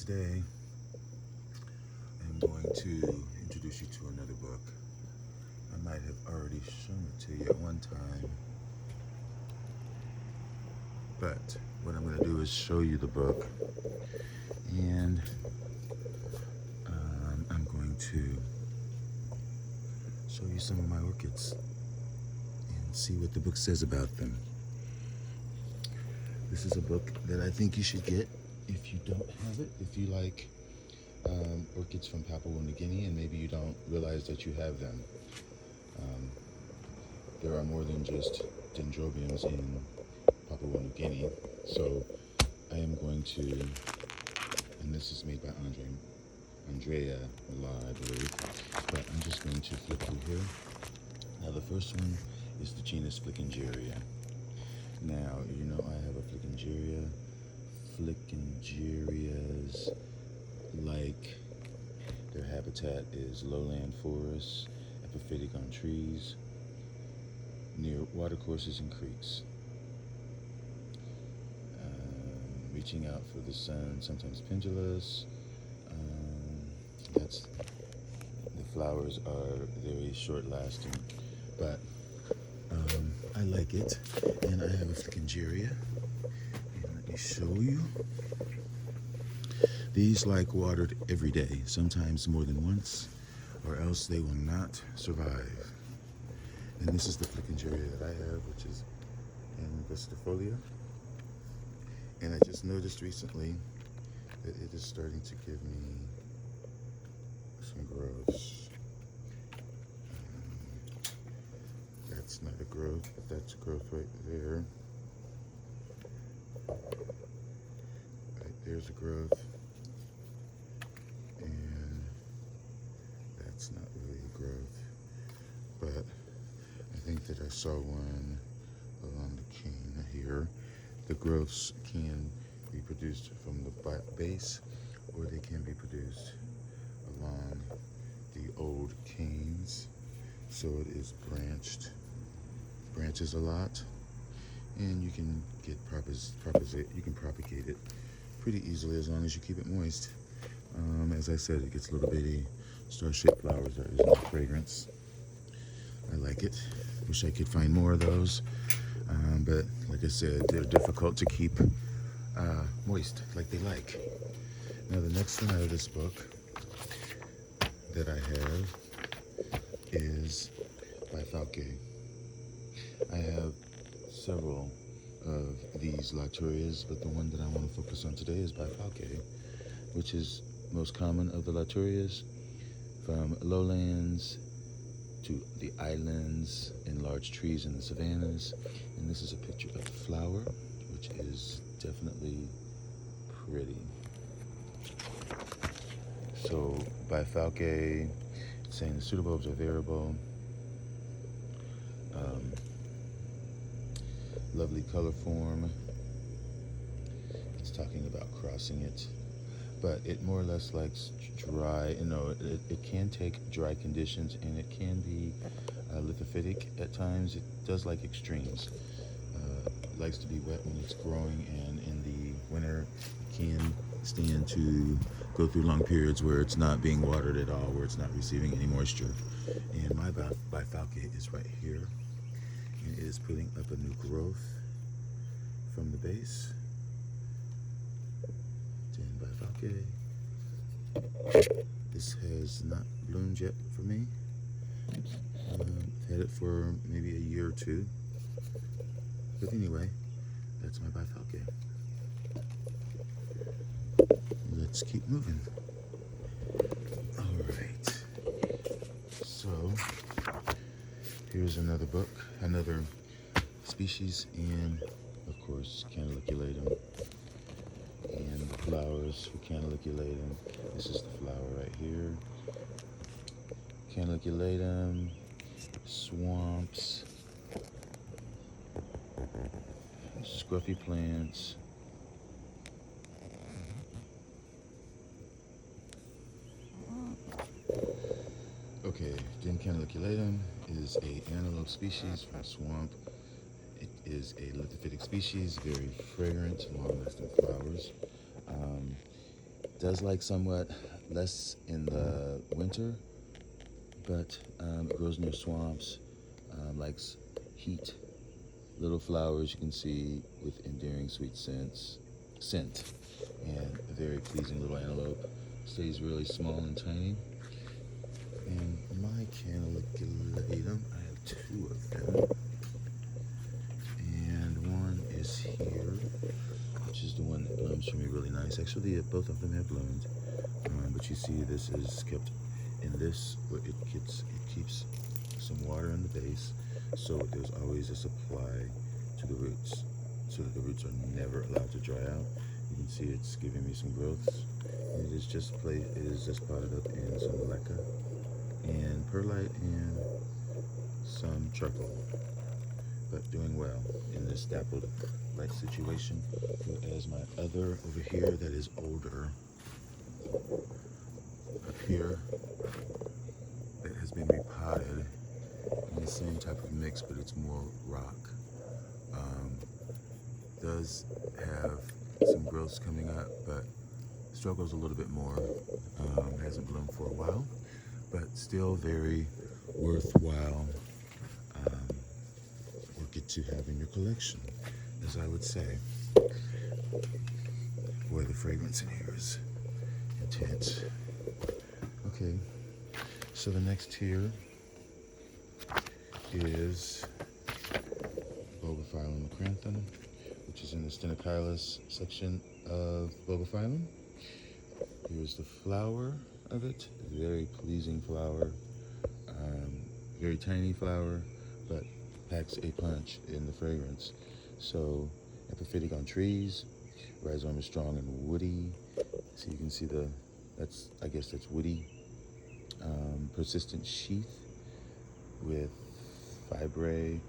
Today, I'm going to introduce you to another book. I might have already shown it to you at one time, but what I'm going to do is show you the book, and I'm going to show you some of my orchids and see what the book says about them. This is a book that I think you should get if you don't have it, if you like orchids from Papua New Guinea and maybe you don't realize that you have them. There are more than just dendrobiums in Papua New Guinea. So I am going to, and this is made by Andrea Millar, I believe, but I'm just going to flip through here. Now the first one is the genus Flickingeria. Now, you know I have a Flickingeria. Flickingerias, like, their habitat is lowland forests, epiphytic on trees, near watercourses and creeks. Reaching out for the sun, sometimes pendulous. The flowers are very short-lasting, but I like it, and I have a Flickingeria. And let me show you. These like watered every day, sometimes more than once, or else they will not survive. And this is the Flickingeria that I have, which is Investifolia. And I just noticed recently that it is starting to give me some growths. That's not a growth, but that's a growth right there. Right there's a growth. And that's not really a growth. But I think that I saw one along the cane here. The growths can be produced from the base, or they can be produced along the old canes. So it is branches a lot, and you can get you can propagate it pretty easily as long as you keep it moist. As I said, it gets little bitty star-shaped flowers. There is no fragrance. I like it. Wish I could find more of those. But like I said, they're difficult to keep moist like they like. Now the next thing out of this book that I have is by Falke. I have several of these Laturias, but the one that I want to focus on today is by Falke, which is most common of the Laturias, from lowlands to the islands and large trees in the savannas. And this is a picture of the flower, which is definitely pretty. So by Falke, it's saying the pseudobulbs are variable, lovely color form. It's talking about crossing it, but it more or less likes dry, it can take dry conditions, and it can be lithophytic at times. It does like extremes. It likes to be wet when it's growing, and in the winter it can stand to go through long periods where it's not being watered at all, where it's not receiving any moisture. And my bifalcate is right here, and it is putting up a new growth from the base. Bifalcate. This has not bloomed yet for me. I've had it for maybe a year or two. But anyway, that's my Bifalcate. Let's keep moving. Alright. So, here's another book, another species, and of course, Cantaliculatum. And the flowers for Cantaliculatum. This is the flower right here. Cantaliculatum, swamps, scruffy plants. Okay, then Cantaliculatum is a antelope species from swamp. It is a lithophytic species, very fragrant, long-lasting flowers. Does like somewhat less in the winter, but it grows near swamps, likes heat. Little flowers you can see with endearing sweet scent, and a very pleasing little antelope. Stays really small and tiny. And my canaliculum, I have two of them, and one is here, which is the one that blooms for me really nice. Actually, both of them have bloomed, but you see this is kept in this where it keeps some water in the base, so there's always a supply to the roots, so that the roots are never allowed to dry out. You can see it's giving me some growths. It is just potted up in some leca and perlite and some charcoal, but doing well in this dappled light situation. Whereas my other over here that is older up here, that has been repotted in the same type of mix, but it's more rock. Does have some growths coming up, but struggles a little bit more. Hasn't bloomed for a while, but still very worthwhile orchid to have in your collection, as I would say. Boy, the fragrance in here is intense. Okay, so the next tier is Bulbophyllum macranthum, which is in the Stenochymus section of Bulbophyllum. Here's the flower of it. Very pleasing flower. Very tiny flower, but packs a punch in the fragrance. So, epiphytic on trees. Rhizome is strong and woody. So you can see I guess that's woody. Persistent sheath with fibrae.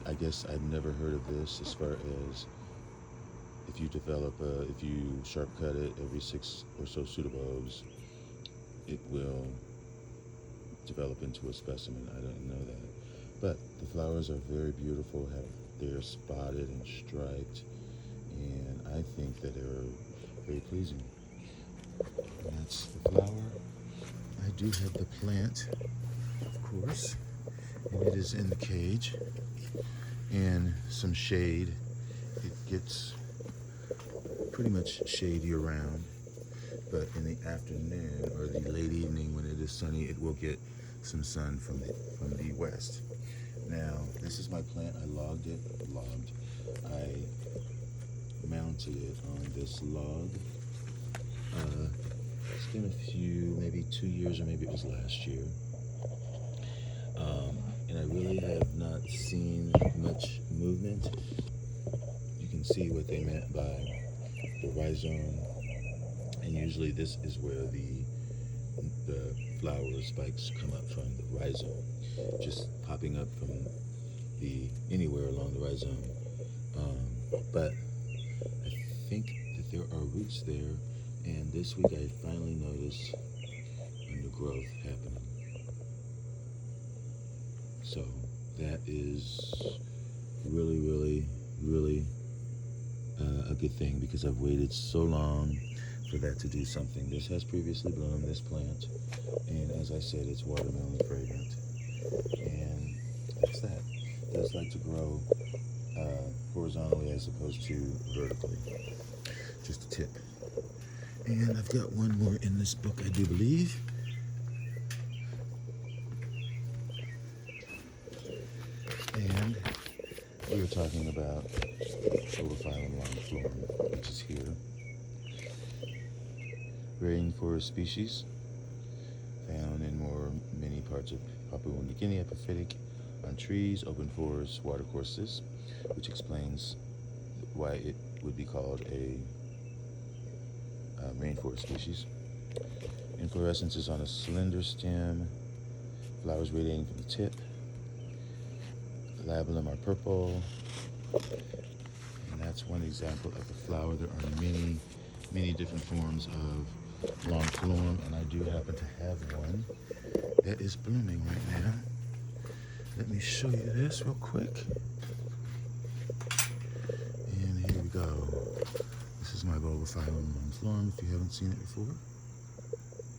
I guess I'd never heard of this as far as if you sharp cut it every 6 or so pseudobulbs, it will develop into a specimen. I didn't know that. But the flowers are very beautiful. They're spotted and striped, and I think that they're very pleasing. And that's the flower. I do have the plant, of course, and it is in the cage and some shade. It gets pretty much shade year round, but in the afternoon or the late evening when it is sunny, it will get some sun from the west. Now, this is my plant. I mounted it on this log. It's been a few, maybe 2 years, or maybe it was last year. And I really have not seen much movement. You can see what they meant by the rhizome, and usually this is where the flower spikes come up from, the rhizome, just popping up from anywhere along the rhizome. But I think that there are roots there, and this week I finally noticed a new growth happening. So that is really, really, really a good thing, because I've waited so long for that to do something. This has previously bloomed, this plant, and as I said, it's watermelon fragrant, and that's that. It does like to grow horizontally as opposed to vertically. Just a tip. And I've got one more in this book, I do believe. And we were talking about Bulbophyllum longiflorum, which is here. Rainforest species found in many parts of Papua New Guinea, epiphytic on trees, open forests, watercourses, which explains why it would be called a rainforest species. Inflorescence is on a slender stem, flowers radiating from the tip. Labellum are purple, and that's one example of the flower. There are many, many different forms of longiflorum, and I do happen to have one that is blooming right now. Let me show you this real quick. And here we go. This is is my bulbophyllum longiflorum if you haven't seen it before.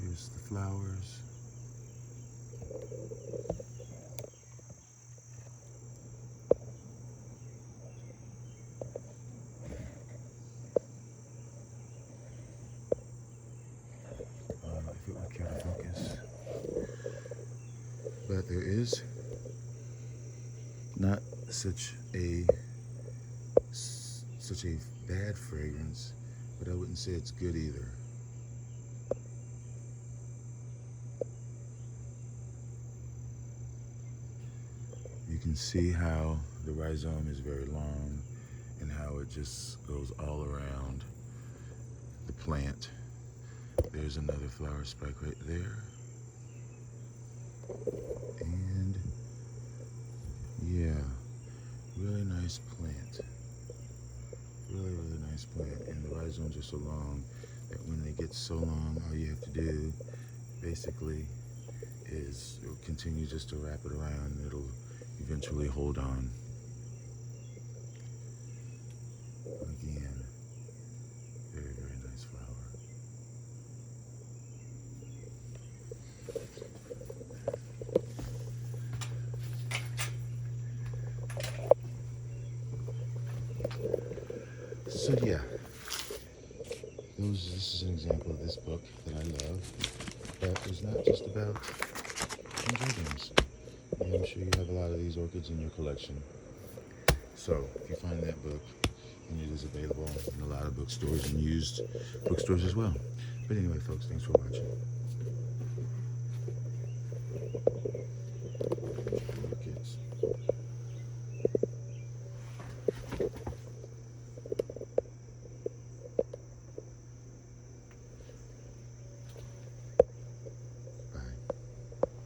Here's the flowers. If it would care to focus. But there is not such a bad fragrance, but I wouldn't say it's good either. You can see how the rhizome is very long and how it just goes all around the plant. There's another flower spike right there. And yeah, really nice plant. Really nice plant. And the rhizomes are so long that when they get so long, all you have to do basically is continue just to wrap it around and it'll eventually hold on. Again, very nice flower. So yeah, this is an example of this book that I love, but it's not just about dendrobiums. I'm sure you have a lot of these orchids in your collection. So if you find that book, and it is available in a lot of bookstores and used bookstores as well. But anyway, folks, thanks for watching. Orchids.